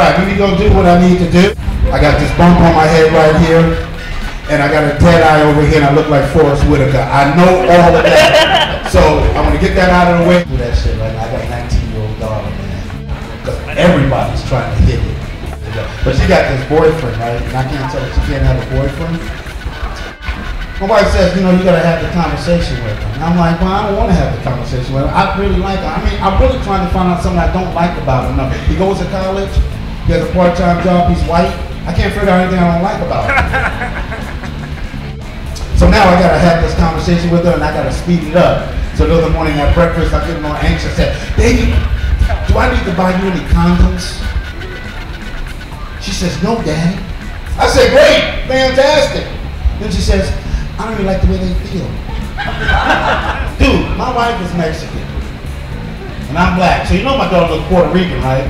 right, let me go do what I need to do. I got this bump on my head right here, and I got a dead eye over here, and I look like Forrest Whitaker. I know all of that. So I'm gonna get that out of the way. Do that shit right now. I got a 19-year-old daughter, man. Because everybody's trying to hit it. But she got this boyfriend, right? And I can't tell her she can't have a boyfriend. My wife says, you know, you gotta have the conversation with her. And I'm like, well, I don't wanna have the conversation with her. I really like her. I mean, I'm really trying to find out something I don't like about her. No, he goes to college, he has a part-time job, he's white. I can't figure out anything I don't like about her. So now I gotta have this conversation with her and I gotta speed it up. So the other morning at breakfast, I get more anxious. I said, baby, do I need to buy you any condoms? She says, no, Daddy. I said, great, fantastic. Then she says, I don't even like the way they feel. Dude, my wife is Mexican. And I'm black. So you know my daughter looks Puerto Rican, right?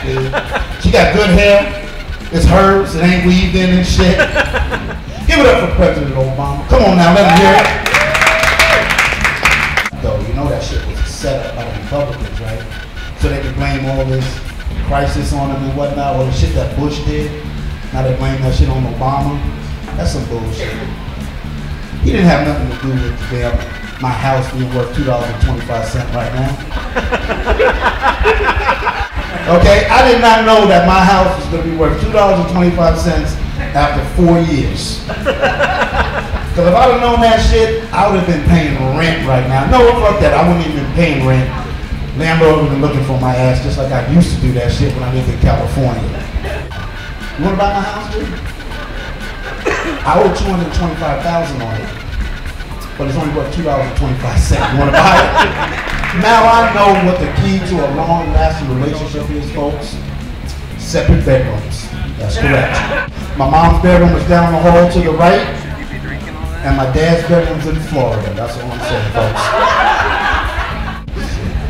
Dude, she got good hair. It's hers. It ain't weaved in and shit. Give it up for President Obama. Come on now, let me hear it. Though, you know that shit was set up by the Republicans, right? So they could blame all this crisis on them and whatnot, or the shit that Bush did. Now they blame that shit on Obama. That's some bullshit. He didn't have nothing to do with my house being worth $2.25 right now. Okay, I did not know that my house was going to be worth $2.25 after 4 years. Because if I'd have known that shit, I would have been paying rent right now. No, fuck that. I wouldn't even been paying rent. Landlord would have been looking for my ass just like I used to do that shit when I lived in California. You want to buy my house, dude? I owe $225,000 on it, but it's only worth $2.25. You want to buy it? Now I know what the key to a long-lasting relationship is, folks. Separate bedrooms. That's correct. My mom's bedroom is down the hall to the right, and my dad's bedroom's in Florida. That's what I'm saying, folks.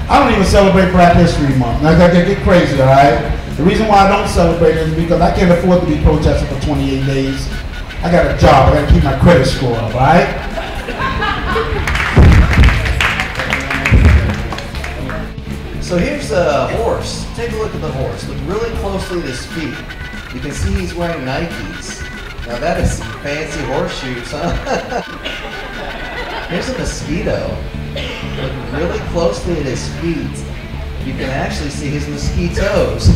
I don't even celebrate Black History Month. Now, I get crazy, all right? The reason why I don't celebrate it is because I can't afford to be protesting for 28 days. I got a job. I got to keep my credit score up, all right? So here's a horse. Take a look at the horse. Look really closely at his feet. You can see he's wearing Nikes. Now that is some fancy horseshoes, huh? Here's a mosquito. Look really closely at his feet. You can actually see his mosquitoes.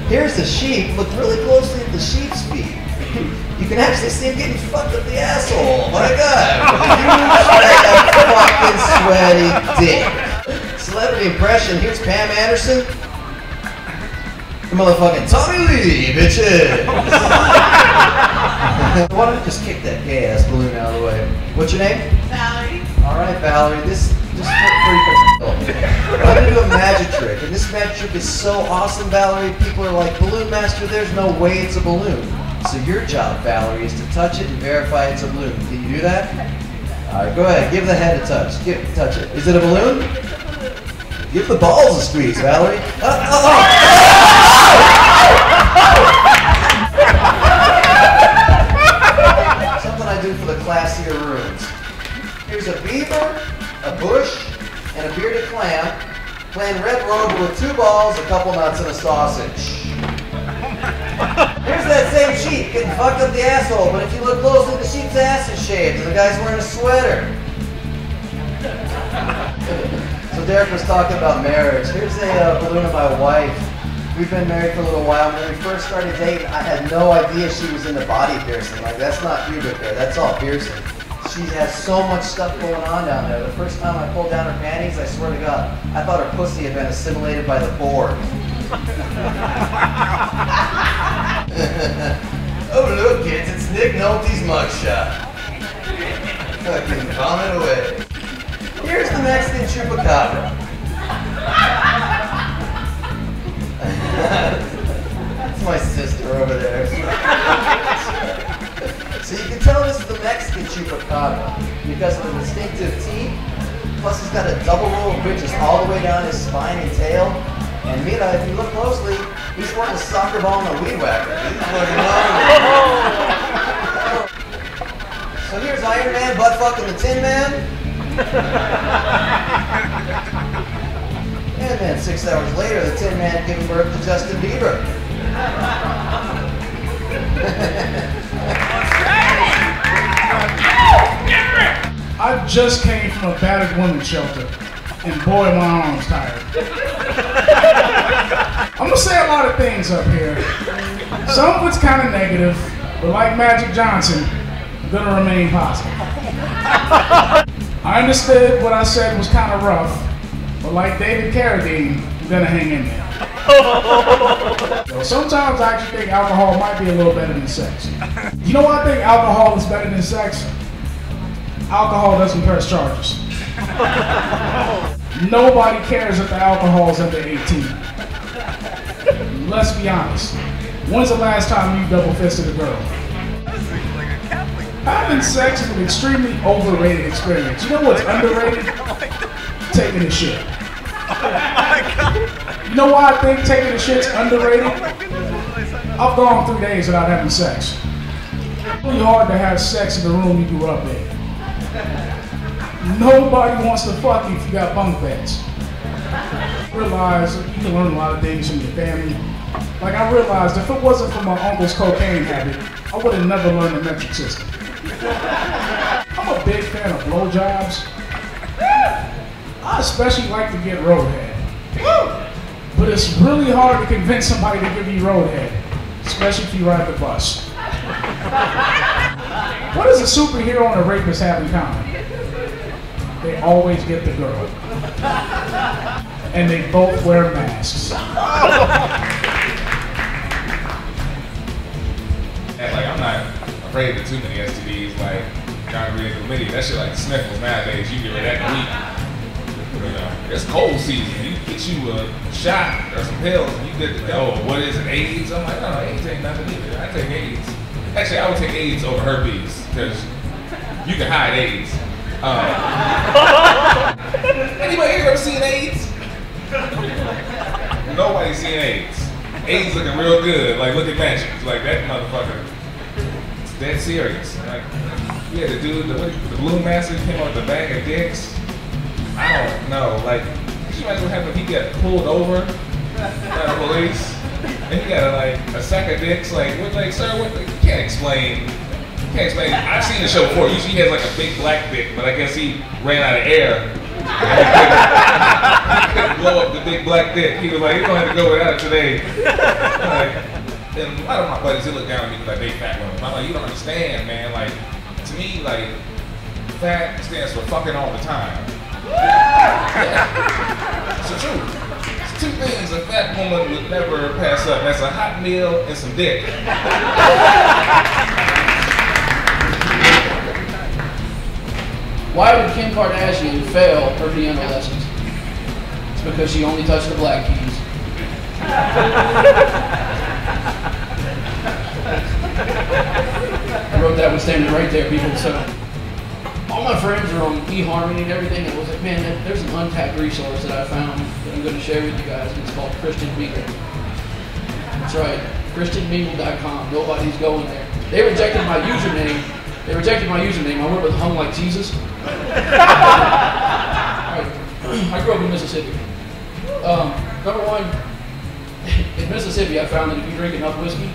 Here's a sheep. Look really closely at the sheep's feet. You can actually see him getting fucked up the asshole. My God. Huge, fucking sweaty dick. Celebrity impression. Here's Pam Anderson. The motherfucking Tommy Lee, bitches. Why don't you just kick that gay ass balloon out of the way? What's your name? Valerie. All right, Valerie. Just for I'm gonna do a magic trick, and this magic trick is so awesome, Valerie. People are like, Balloon Master, there's no way it's a balloon. So your job, Valerie, is to touch it and verify it's a balloon. Can you do that? All right, go ahead. Give the head a touch. Touch it. Is it a balloon? Give the balls a squeeze, Valerie. Something I do for the classier rooms. Here's a beaver, a bush, and a bearded clam playing red road with 2 balls, a couple nuts, and a sausage. Here's that same sheep getting fucked up the asshole, but if you look closely, the sheep's ass is shaved and the guy's wearing a sweater. So Derrick was talking about marriage. Here's a balloon of my wife. We've been married for a little while. When we first started dating, I had no idea she was into body piercing. Like, that's not pubic hair, that's all piercing. She has so much stuff going on down there. The first time I pulled down her panties, I swear to God, I thought her pussy had been assimilated by the board. Oh look kids, it's Nick Nolte's mugshot. Fucking vomit away. Here's the Mexican chupacabra. That's my sister over there. So you can tell this is the Mexican chupacabra because of the distinctive teeth. Plus he's got a double row of ridges all the way down his spine and tail. And Mira, if you look closely, he's wearing a soccer ball and a weed whacker. So here's Iron Man butt fucking the Tin Man. And then 6 hours later, the Tin Man giving birth to Justin Bieber. I just came from a battered women's shelter, and boy, my arm's tired. I'm gonna say a lot of things up here. Some of it's kind of negative, but like Magic Johnson, I'm gonna remain positive. I understood what I said was kind of rough, but like David Carradine, I'm gonna hang in there. So sometimes I actually think alcohol might be a little better than sex. You know why I think alcohol is better than sex? Alcohol doesn't press charges. Nobody cares if the alcohol is under 18. Let's be honest. When's the last time you double-fisted a girl? Having sex is an extremely overrated experience. You know what's underrated? Taking a shit. You know why I think taking a shit's underrated? I've gone 3 days without having sex. It's really hard to have sex in the room you grew up in. Nobody wants to fuck you if you got bunk beds. Realize you can learn a lot of things from your family. Like I realized if it wasn't for my uncle's cocaine habit, I would have never learned the metric system. I'm a big fan of blowjobs. I especially like to get roadhead. But it's really hard to convince somebody to give you roadhead, especially if you ride the bus. What does a superhero and a rapist have in common? They always get the girl. And they both wear masks. And like, I'm not afraid of too many STDs, like gonorrhea and chlamydia. That shit like sniffles nowadays. You get rid of that in a week. You know, it's cold season. You get you a shot or some pills, and you get the, oh, what is it, AIDS? I'm like, no, AIDS ain't nothing either. I take AIDS. Actually, I would take AIDS over herpes, because you can hide AIDS. Anybody here ever seen AIDS? Nobody's seen AIDS. AIDS looking real good. Like, look at Magic. Like, that motherfucker. It's dead serious. Like, yeah, the dude, the blue master came out with the bag of dicks. I don't know. Like, could you imagine what happened if he got pulled over by the police? And he got a sack of dicks? Like, what, like, sir, what? You can't explain. I've seen the show before. Usually he has like a big black dick, but I guess he ran out of air. He couldn't blow up the big black dick. He was like, you're gonna have to go without it today. Like, and a lot of my buddies, they look down at me because I date fat women. I'm like, you don't understand, man. Like, to me, like, fat stands for fucking all the time. Yeah. It's the truth. It's two things a fat woman would never pass up. That's a hot meal and some dick. Why would Kim Kardashian fail her piano lessons? It's because she only touched the black keys. I wrote that one standing right there, people. So all my friends are on eHarmony and everything, and I was like, man, there's an untapped resource that I found that I'm going to share with you guys, and it's called Christian Mingle. That's right, ChristianMingle.com. Nobody's going there. They rejected my username. I went with Hung Like Jesus. I grew up in Mississippi. Number one, in Mississippi, I found that if you drink enough whiskey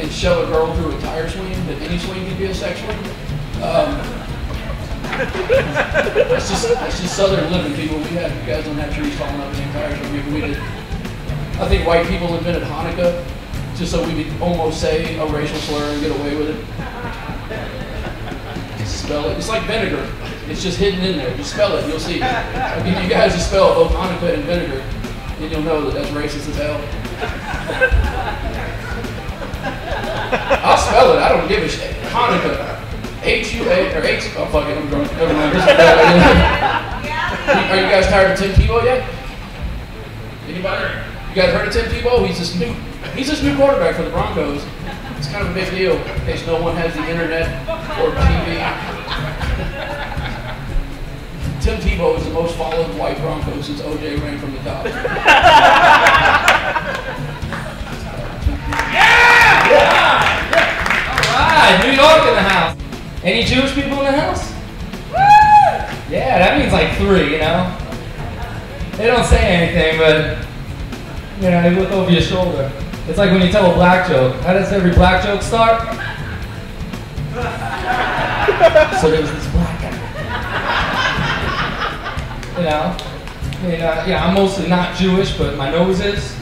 and shove a girl through a tire swing, that any swing can be a sex swing. That's just Southern living, people. You guys don't have trees falling up in the entire swing. We did. I think white people invented Hanukkah just so we could almost say a racial slur and get away with it. Spell it. It's like vinegar. It's just hidden in there. Just spell it. You'll see. I'll give you guys to spell both Hanukkah and vinegar, and you'll know that that's racist as hell. I'll spell it. I don't give a shit. Hanukkah. H-U-A or H. Oh fuck it. I'm drunk. Never mind. Are you guys tired of Tim Tebow yet? Anybody? You guys heard of Tim Tebow? He's this new quarterback for the Broncos. It's kind of a big deal in case no one has the internet or TV. Tim Tebow is the most followed white Bronco since OJ ran from the top. Yeah! All right, New York in the house. Any Jewish people in the house? Woo! Yeah, that means like 3, you know? They don't say anything, but you know, they look over your shoulder. It's like when you tell a black joke. How does every black joke start? So there was this black guy. You know? I mean, yeah, I'm mostly not Jewish, but my nose is.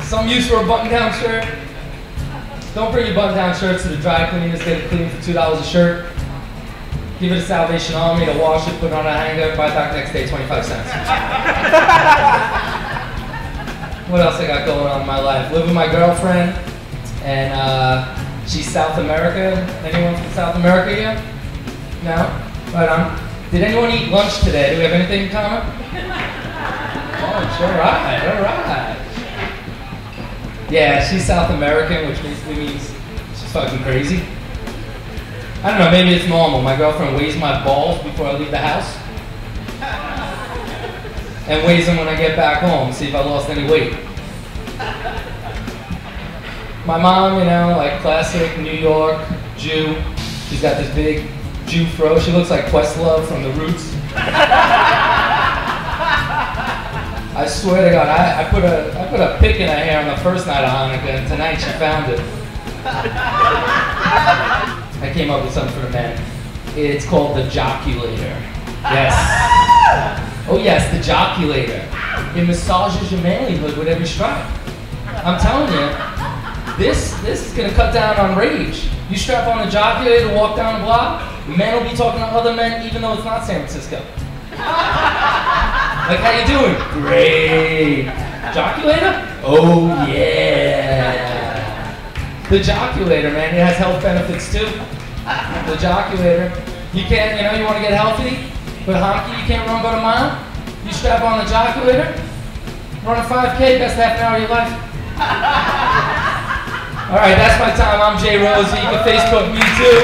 Some use for a button-down shirt. Don't bring your button-down shirts to the dry cleaners. Get it cleaned for $2 a shirt. Give it to Salvation Army to wash it, put it on a hanger, buy it back next day, 25 cents. What else I got going on in my life? Live with my girlfriend, and she's South American. Anyone from South America here? No? Right on. Did anyone eat lunch today? Do we have anything in common? Lunch, all right. Yeah, she's South American, which basically means she's fucking crazy. I don't know, maybe it's normal. My girlfriend weighs my balls before I leave the house. And weighs them when I get back home, see if I lost any weight. My mom, you know, like classic New York Jew. She's got this big Jew fro. She looks like Questlove from The Roots. I swear to God, I put a pick in her hair on the first night of Hanukkah, and tonight she found it. I came up with something for the men. It's called the joculator. Yes. Oh yes, the joculator. It massages your manlyhood with every stride. I'm telling you, this is gonna cut down on rage. You strap on the joculator to walk down the block, men will be talking to other men even though it's not San Francisco. Like, how you doing? Great. Joculator? Oh yeah. The joculator, man, it has health benefits too. The joculator. You can't, you know, you want to get healthy, but Honky, you can't run but a mile. You strap on the joculator, run a 5K, best half an hour of your life. All right, that's my time. I'm Jay Rosey. You can Facebook me too.